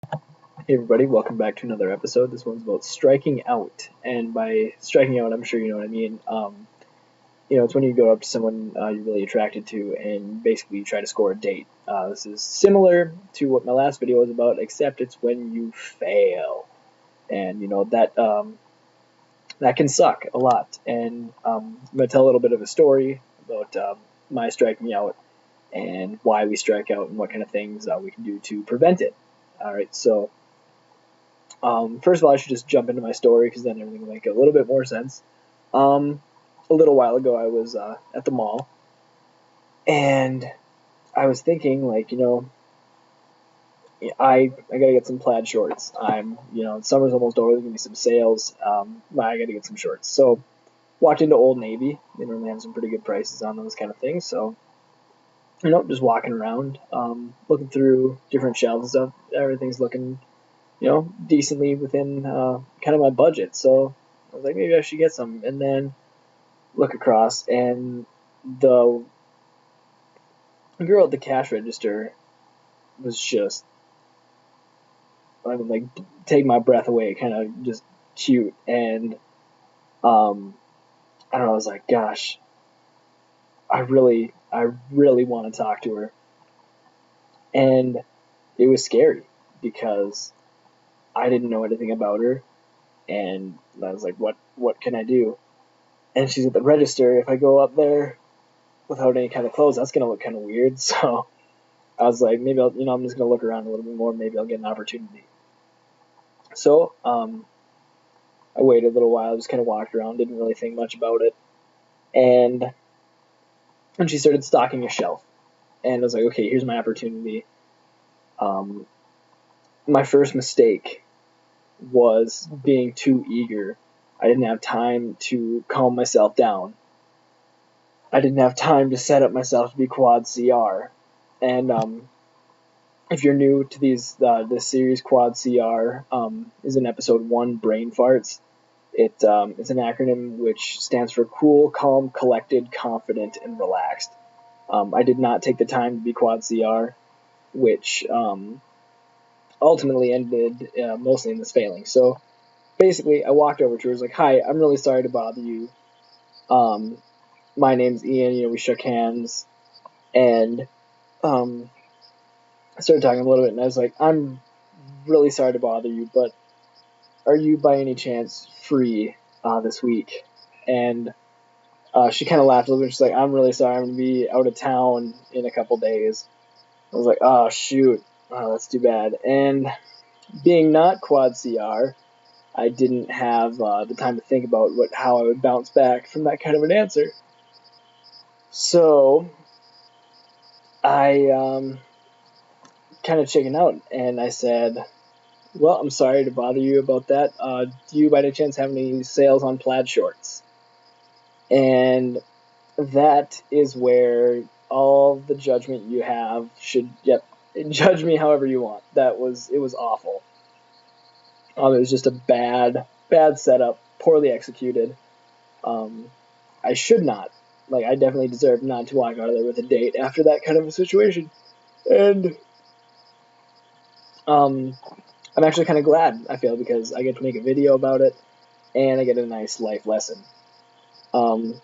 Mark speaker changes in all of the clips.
Speaker 1: Hey everybody, welcome back to another episode. This one's about striking out, and by striking out, I'm sure you know what I mean. It's when you go up to someone you're really attracted to, and basically you try to score a date. This is similar to what my last video was about, except it's when you fail, and that can suck a lot. And I'm gonna tell a little bit of a story about my striking out and why we strike out, and what kind of things we can do to prevent it. All right, so. First of all, I should just jump into my story because then everything will make a little bit more sense. Um, a little while ago, I was at the mall and I was thinking, I gotta get some plaid shorts. Summer's almost over. There's gonna be some sales. I gotta get some shorts. So walked into Old Navy. They normally have some pretty good prices on those kind of things. So just walking around, looking through different shelves and stuff. Everything's looking decently within kind of my budget. So I was like, maybe I should get some. And then look across, and the girl at the cash register was just, I would like take my breath away, kind of just cute. And I don't know, I was like, gosh, I really want to talk to her. And it was scary because I didn't know anything about her, and I was like, what can I do? And she's at the register. If I go up there without any kind of clothes, that's gonna look kind of weird. So I was like, maybe I'm just gonna look around a little bit more. Maybe I'll get an opportunity. So I waited a little while, just kind of walked around, didn't really think much about it, and she started stocking a shelf, and I was like, okay, here's my opportunity. Um, my first mistake was being too eager. I didn't have time to calm myself down. I didn't have time to set up myself to be quad CR. And if you're new to this series, quad CR is in episode 1, brain farts. It's an acronym which stands for cool, calm, collected, confident, and relaxed. I did not take the time to be quad CR, which ultimately ended mostly in this failing. So basically, I walked over to her, was like, "Hi, I'm really sorry to bother you. Um, my name's Ian. We shook hands, and I started talking a little bit, and I was like, I'm really sorry to bother you, but are you by any chance free this week?" And she kind of laughed a little bit. She's like, I'm really sorry. I'm going to be out of town in a couple days. I was like, oh, shoot. Oh, that's too bad. And being not quad CR, I didn't have the time to think about how I would bounce back from that kind of an answer. So I kind of chickened out, and I said, well, I'm sorry to bother you about that. Do you by any chance have any sales on plaid shorts? And that is where all the judgment you have should, yep, judge me however you want. It was awful. It was just a bad setup, poorly executed. Um, I should not, I definitely deserve not to walk out of there with a date after that kind of a situation. And um, I'm actually kind of glad I failed because I get to make a video about it, and I get a nice life lesson. Um,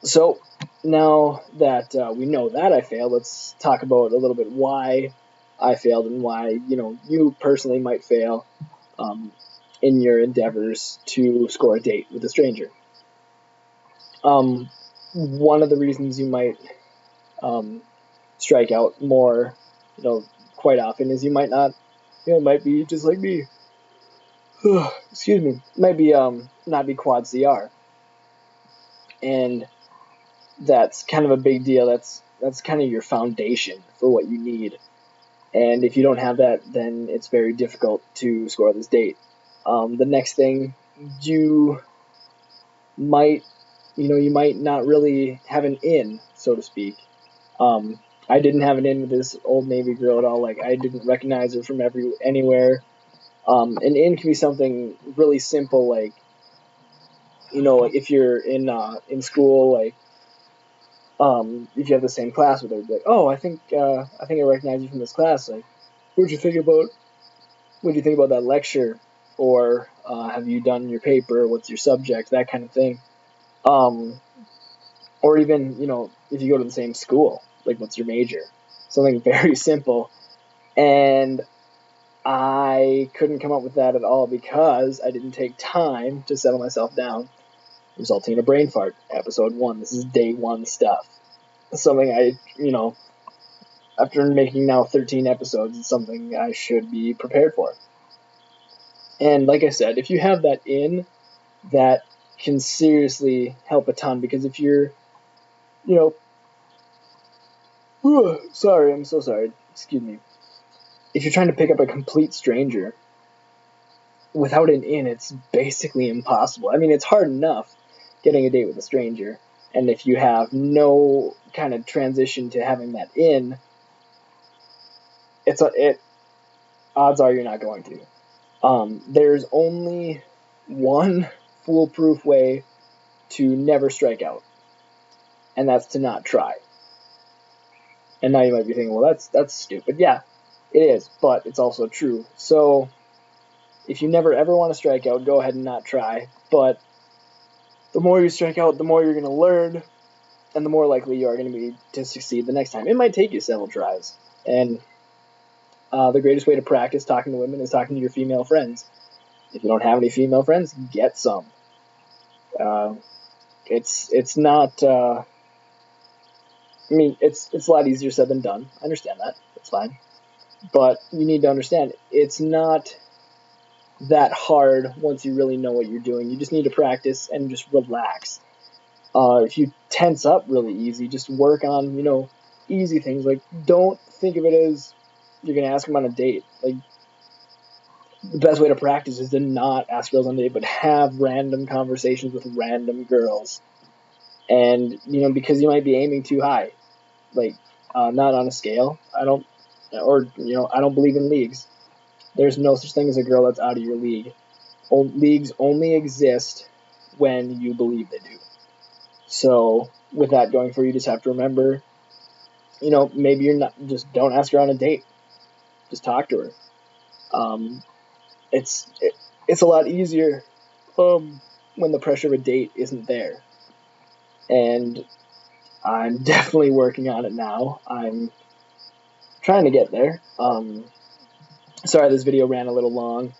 Speaker 1: so now that we know that I failed, let's talk about a little bit why I failed and why you personally might fail in your endeavors to score a date with a stranger. One of the reasons you might strike out more, quite often is you might not, might be just like me. Excuse me, might be not be quad CR, and that's kind of a big deal. That's kind of your foundation for what you need, and if you don't have that, then it's very difficult to score this date. The next thing, you might you might not really have an in, so to speak. I didn't have an in with this Old Navy girl at all. Like, I didn't recognize her from anywhere. An in can be something really simple, like like if you're in school, like if you have the same class with her, like, oh, I think I recognize you from this class. Like, What'd you think about that lecture? Or have you done your paper? What's your subject? That kind of thing. Um, or even, if you go to the same school, like, what's your major? Something very simple. And I couldn't come up with that at all because I didn't take time to settle myself down, resulting in a brain fart. Episode 1. This is day 1 stuff. Something after making now 13 episodes, it's something I should be prepared for. And like I said, if you have that that can seriously help a ton, because if you're, sorry, I'm so sorry, excuse me. If you're trying to pick up a complete stranger without an in, it's basically impossible. I mean, it's hard enough getting a date with a stranger, and if you have no kind of transition to having that in, odds are you're not going to. There's only one foolproof way to never strike out, and that's to not try. And now you might be thinking, well, that's stupid. Yeah, it is, but it's also true. So if you never ever want to strike out, go ahead and not try. But the more you strike out, the more you're going to learn, and the more likely you are going to be to succeed the next time. It might take you several tries. And the greatest way to practice talking to women is talking to your female friends. If you don't have any female friends, get some. It's not. It's a lot easier said than done. I understand that. That's fine. But you need to understand, it's not that hard once you really know what you're doing. You just need to practice and just relax. If you tense up really easy, just work on, easy things. Like, don't think of it as you're going to ask them on a date. Like, the best way to practice is to not ask girls on a date, but have random conversations with random girls. And, because you might be aiming too high. Like, not on a scale. I don't believe in leagues. There's no such thing as a girl that's out of your league. Leagues only exist when you believe they do. So with that going for you, just have to remember, maybe you're not, just don't ask her on a date. Just talk to her. It's a lot easier when the pressure of a date isn't there. And I'm definitely working on it now. I'm trying to get there. Sorry this video ran a little long.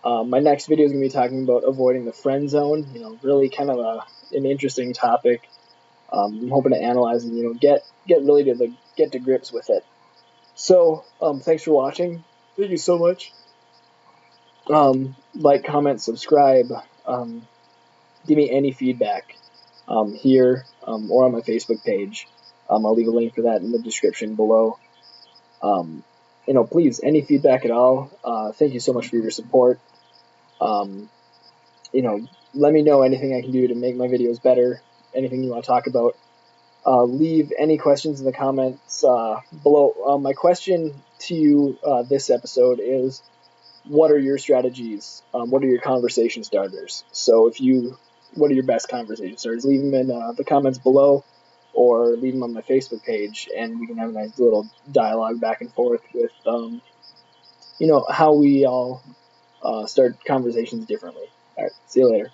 Speaker 1: My next video is going to be talking about avoiding the friend zone. Really kind of an interesting topic. I'm hoping to analyze and get to grips with it. So thanks for watching. Thank you so much. Like, comment, subscribe. Give me any feedback here or on my Facebook page. I'll leave a link for that in the description below. Please, any feedback at all. Thank you so much for your support. Let me know anything I can do to make my videos better, anything you want to talk about. Leave any questions in the comments below. My question to you this episode is, what are your strategies? What are your conversation starters? So what are your best conversation starters? Leave them in the comments below, or leave them on my Facebook page, and we can have a nice little dialogue back and forth with, how we all start conversations differently. All right, see you later.